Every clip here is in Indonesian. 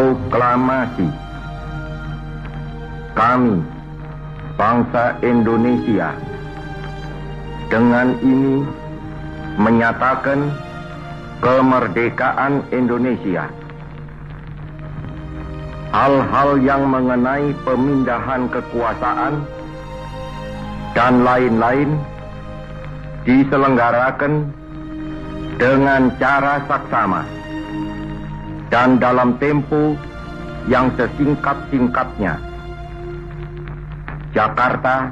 Proklamasi. Kami, bangsa Indonesia, dengan ini menyatakan kemerdekaan Indonesia. Hal-hal yang mengenai pemindahan kekuasaan dan lain-lain diselenggarakan dengan cara saksama dan dalam tempo yang sesingkat-singkatnya. Jakarta,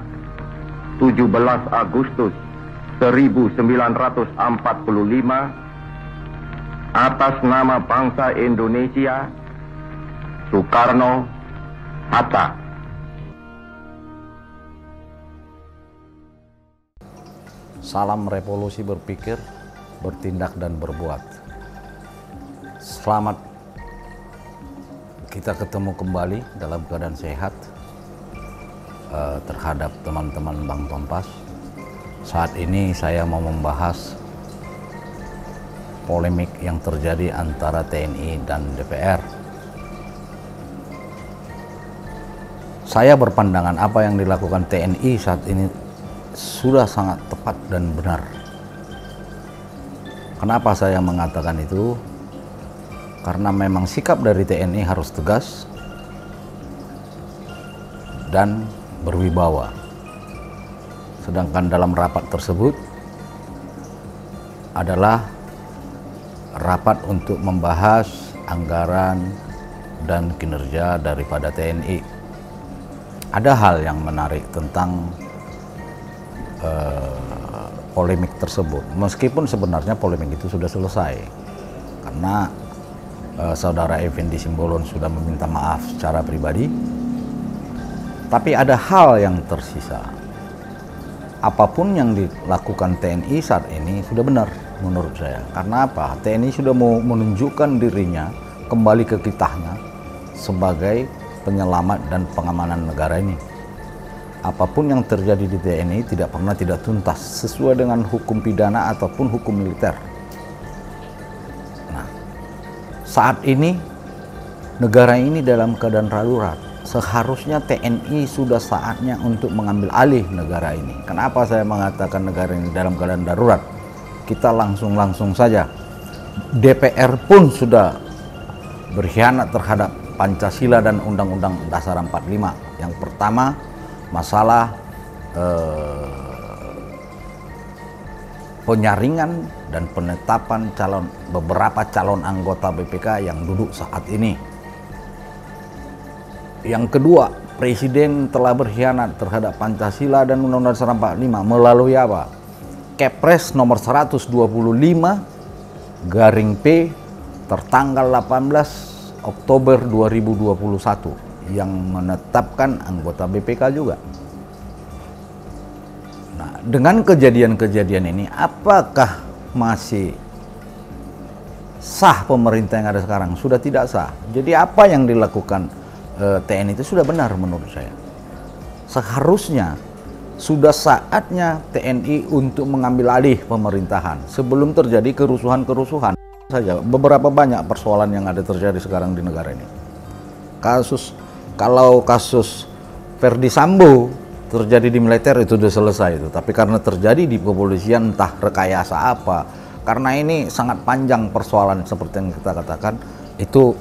17 Agustus 1945, atas nama bangsa Indonesia, Soekarno-Hatta. Salam revolusi berpikir, bertindak dan berbuat. Selamat kita ketemu kembali dalam keadaan sehat terhadap teman-teman Bang Tompas. Saat ini saya mau membahas polemik yang terjadi antara TNI dan DPR. Saya berpandangan apa yang dilakukan TNI saat ini sudah sangat tepat dan benar. Kenapa saya mengatakan itu? Karena memang sikap dari TNI harus tegas dan berwibawa. Sedangkan dalam rapat tersebut adalah rapat untuk membahas anggaran dan kinerja daripada TNI. Ada hal yang menarik tentang polemik tersebut, meskipun sebenarnya polemik itu sudah selesai karena saudara Effendi Simbolon sudah meminta maaf secara pribadi, tapi ada hal yang tersisa. Apapun yang dilakukan TNI saat ini sudah benar menurut saya. Karena apa? TNI sudah mau menunjukkan dirinya kembali ke kitahnya sebagai penyelamat dan pengamanan negara ini. Apapun yang terjadi di TNI tidak pernah tidak tuntas sesuai dengan hukum pidana ataupun hukum militer. Nah, saat ini negara ini dalam keadaan darurat. Seharusnya TNI sudah saatnya untuk mengambil alih negara ini. Kenapa saya mengatakan negara ini dalam keadaan darurat? Kita langsung saja. DPR pun sudah berkhianat terhadap Pancasila dan Undang-Undang Dasar 45. Yang pertama, masalah penyaringan dan penetapan beberapa calon anggota BPK yang duduk saat ini. Yang kedua, Presiden telah berkhianat terhadap Pancasila dan Undang-Undang Dasar 45 melalui apa? Kepres nomor 125 garing P tertanggal 18 Oktober 2021 yang menetapkan anggota BPK juga. Nah, dengan kejadian-kejadian ini, apakah masih sah pemerintah yang ada sekarang? Sudah tidak sah. Jadi apa yang dilakukan TNI itu sudah benar menurut saya. Seharusnya sudah saatnya TNI untuk mengambil alih pemerintahan sebelum terjadi kerusuhan-kerusuhan saja. Beberapa banyak persoalan yang ada terjadi sekarang di negara ini. Kalau kasus Verdi Sambo terjadi di militer itu sudah selesai itu, tapi karena terjadi di kepolisian entah rekayasa apa, karena ini sangat panjang persoalan seperti yang kita katakan, itu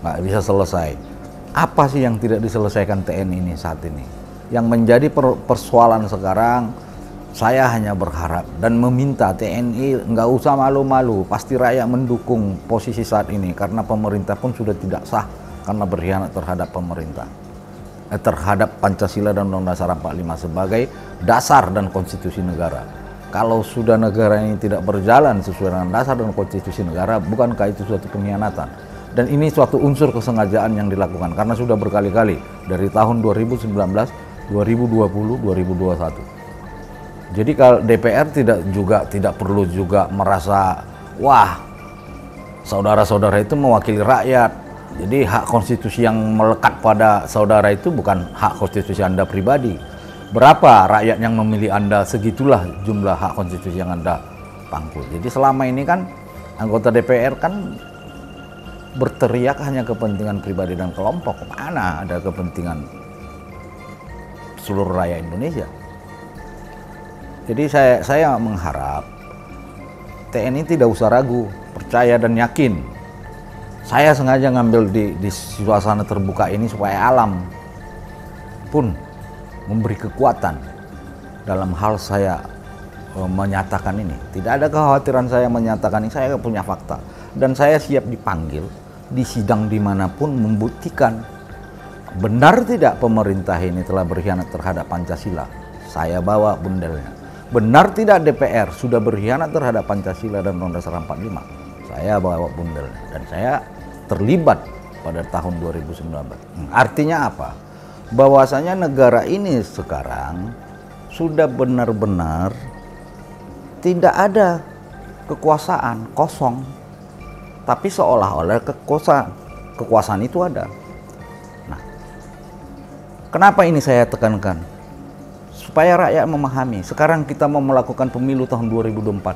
nggak bisa selesai. Apa sih yang tidak diselesaikan TNI ini saat ini? Yang menjadi persoalan sekarang, saya hanya berharap dan meminta TNI nggak usah malu-malu, pasti rakyat mendukung posisi saat ini karena pemerintah pun sudah tidak sah karena berkhianat terhadap pemerintah, terhadap Pancasila dan Undang-Undang Dasar 45 sebagai dasar dan konstitusi negara. Kalau sudah negara ini tidak berjalan sesuai dengan dasar dan konstitusi negara, bukankah itu suatu pengkhianatan? Dan ini suatu unsur kesengajaan yang dilakukan karena sudah berkali-kali dari tahun 2019, 2020, 2021. Jadi kalau DPR tidak perlu juga merasa wah saudara-saudara itu mewakili rakyat. Jadi hak konstitusi yang melekat pada saudara itu bukan hak konstitusi Anda pribadi. Berapa rakyat yang memilih Anda, segitulah jumlah hak konstitusi yang Anda pangku. Jadi selama ini kan anggota DPR kan berteriak hanya kepentingan pribadi dan kelompok. Mana ada kepentingan seluruh rakyat Indonesia? Jadi saya mengharap TNI tidak usah ragu, percaya dan yakin. Saya sengaja ngambil di suasana terbuka ini supaya alam pun memberi kekuatan dalam hal saya menyatakan ini. Tidak ada kekhawatiran saya menyatakan ini, saya punya fakta. Dan saya siap dipanggil di sidang dimanapun membuktikan benar tidak pemerintah ini telah berkhianat terhadap Pancasila. Saya bawa bundelnya. Benar tidak DPR sudah berkhianat terhadap Pancasila dan Undang-Undang Dasar 45. Saya bawa bundelnya dan saya terlibat pada tahun 2019. Artinya apa? Bahwasanya negara ini sekarang sudah benar-benar tidak ada kekuasaan, kosong. Tapi seolah-olah kekuasaan itu ada. Nah, kenapa ini saya tekankan? Supaya rakyat memahami. Sekarang kita mau melakukan pemilu tahun 2024.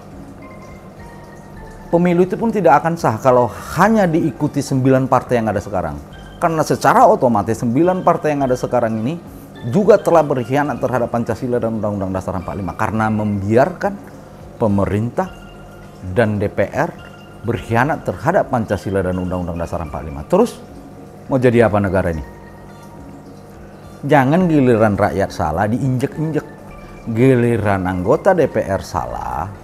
Pemilu itu pun tidak akan sah kalau hanya diikuti 9 partai yang ada sekarang. Karena secara otomatis 9 partai yang ada sekarang ini juga telah berkhianat terhadap Pancasila dan Undang-Undang Dasar 45. Karena membiarkan pemerintah dan DPR berkhianat terhadap Pancasila dan Undang-Undang Dasar 45. Terus mau jadi apa negara ini? Jangan giliran rakyat salah diinjek-injek. Giliran anggota DPR salah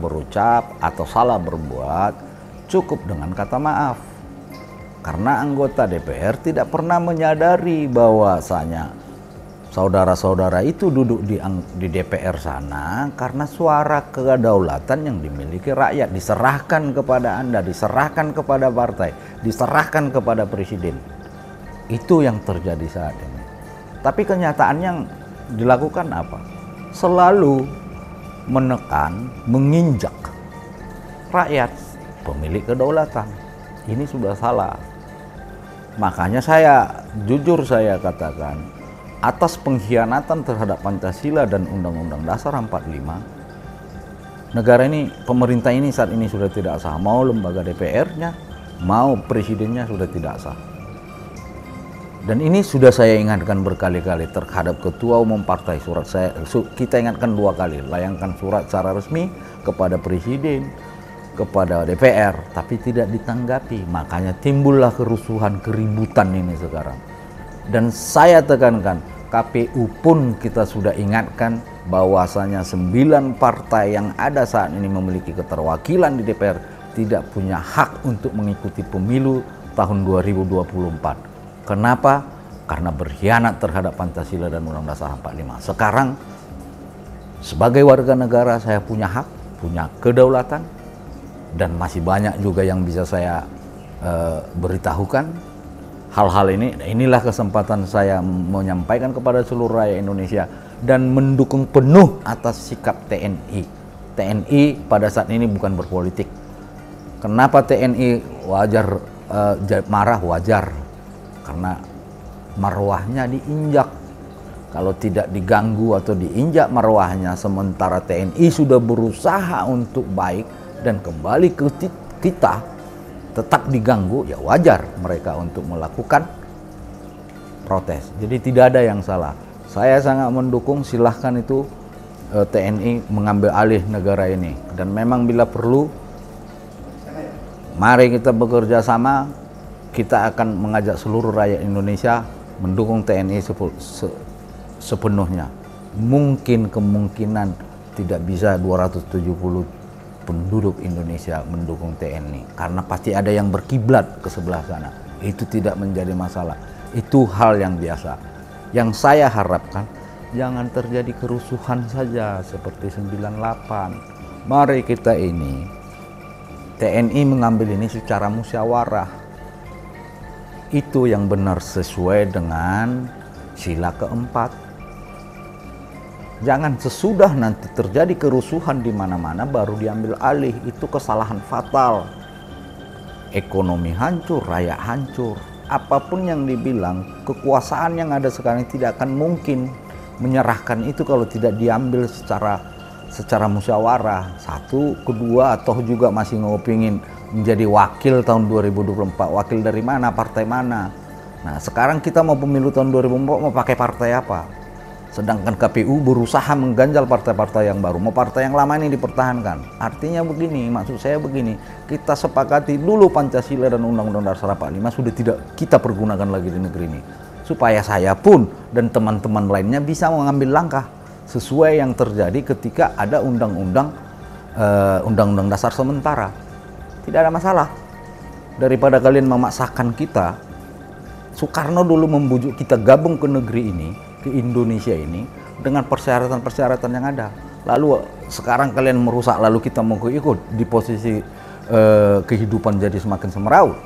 berucap atau salah berbuat, cukup dengan kata maaf. Karena anggota DPR tidak pernah menyadari bahwasanya saudara-saudara itu duduk di DPR sana karena suara kedaulatan yang dimiliki rakyat diserahkan kepada Anda, diserahkan kepada partai, diserahkan kepada presiden. Itu yang terjadi saat ini. Tapi kenyataan yang dilakukan apa? Selalu menekan, menginjak rakyat, pemilik kedaulatan. Ini sudah salah. Makanya jujur saya katakan, atas pengkhianatan terhadap Pancasila dan Undang-Undang Dasar 45, negara ini, pemerintah ini saat ini sudah tidak sah. Mau lembaga DPR-nya, mau presidennya sudah tidak sah. Dan ini sudah saya ingatkan berkali-kali terhadap ketua umum partai. Kita ingatkan 2 kali, layangkan surat secara resmi kepada presiden, kepada DPR, tapi tidak ditanggapi. Makanya timbullah kerusuhan, keributan ini sekarang. Dan saya tekankan, KPU pun kita sudah ingatkan bahwasanya 9 partai yang ada saat ini memiliki keterwakilan di DPR tidak punya hak untuk mengikuti pemilu tahun 2024. Kenapa? Karena berkhianat terhadap Pancasila dan Undang-Undang Dasar 45. Sekarang sebagai warga negara saya punya hak, punya kedaulatan, dan masih banyak juga yang bisa saya beritahukan hal-hal ini. Inilah kesempatan saya menyampaikan kepada seluruh rakyat Indonesia dan mendukung penuh atas sikap TNI. TNI pada saat ini bukan berpolitik. Kenapa TNI marah? Wajar. Karena marwahnya diinjak. Kalau tidak diganggu atau diinjak marwahnya, sementara TNI sudah berusaha untuk baik dan kembali ke kita, tetap diganggu, ya wajar mereka untuk melakukan protes. Jadi tidak ada yang salah. Saya sangat mendukung, silahkan itu TNI mengambil alih negara ini. Dan memang bila perlu, mari kita bekerja sama. Kita akan mengajak seluruh rakyat Indonesia mendukung TNI sepenuhnya. Kemungkinan tidak bisa 270 penduduk Indonesia mendukung TNI. Karena pasti ada yang berkiblat ke sebelah sana. Itu tidak menjadi masalah. Itu hal yang biasa. Yang saya harapkan, jangan terjadi kerusuhan saja seperti 98. Mari kita ini, TNI mengambil ini secara musyawarah. Itu yang benar sesuai dengan sila keempat. Jangan sesudah nanti terjadi kerusuhan di mana-mana baru diambil alih. Itu kesalahan fatal. Ekonomi hancur, rakyat hancur. Apapun yang dibilang, kekuasaan yang ada sekarang tidak akan mungkin menyerahkan itu kalau tidak diambil secara musyawarah. Satu, kedua, atau juga masih ngopingin menjadi wakil tahun 2024. Wakil dari mana? Partai mana? Nah, sekarang kita mau pemilu tahun 2024 mau pakai partai apa? Sedangkan KPU berusaha mengganjal partai-partai yang baru, mau partai yang lama ini dipertahankan. Artinya begini, maksud saya begini, kita sepakati dulu Pancasila dan Undang-Undang Dasar 45 sudah tidak kita pergunakan lagi di negeri ini. Supaya saya pun dan teman-teman lainnya bisa mengambil langkah sesuai yang terjadi ketika ada Undang-Undang Dasar sementara. Tidak ada masalah. Daripada kalian memaksakan kita, Soekarno dulu membujuk kita gabung ke negeri ini, ke Indonesia ini dengan persyaratan-persyaratan yang ada. Lalu sekarang kalian merusak, lalu kita mau ikut di posisi kehidupan jadi semakin semeraut.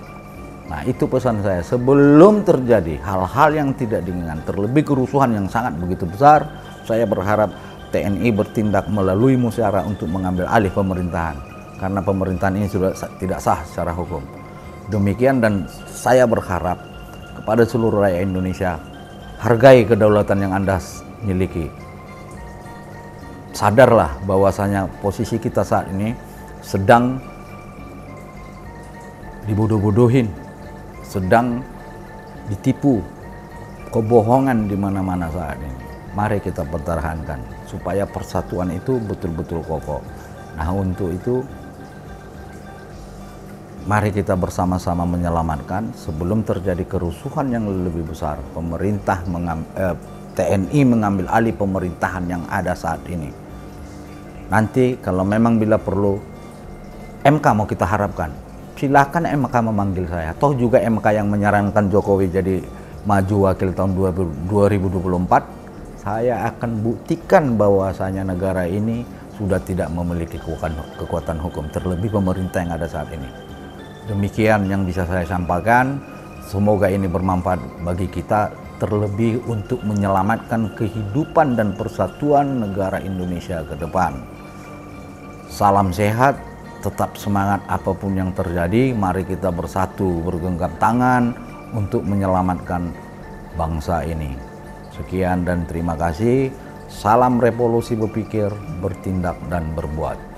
Nah, itu pesan saya, sebelum terjadi hal-hal yang tidak diinginkan, terlebih kerusuhan yang sangat begitu besar, saya berharap TNI bertindak melalui musyawarah untuk mengambil alih pemerintahan, karena pemerintahan ini sudah tidak sah secara hukum. Demikian, dan saya berharap kepada seluruh rakyat Indonesia, hargai kedaulatan yang Anda miliki. Sadarlah bahwasanya posisi kita saat ini sedang dibodoh-bodohin, sedang ditipu, kebohongan di mana-mana saat ini. Mari kita pertahankan supaya persatuan itu betul-betul kokoh. Nah, untuk itu mari kita bersama-sama menyelamatkan sebelum terjadi kerusuhan yang lebih besar. TNI mengambil alih pemerintahan yang ada saat ini. Nanti kalau memang bila perlu MK mau kita harapkan, silakan MK memanggil saya. Toh juga MK yang menyarankan Jokowi jadi maju wakil tahun 2024. Saya akan buktikan bahwasanya negara ini sudah tidak memiliki kekuatan hukum, terlebih pemerintah yang ada saat ini. Demikian yang bisa saya sampaikan. Semoga ini bermanfaat bagi kita, terlebih untuk menyelamatkan kehidupan dan persatuan negara Indonesia ke depan. Salam sehat, tetap semangat apapun yang terjadi. Mari kita bersatu, bergenggam tangan untuk menyelamatkan bangsa ini. Sekian dan terima kasih. Salam revolusi berpikir, bertindak dan berbuat.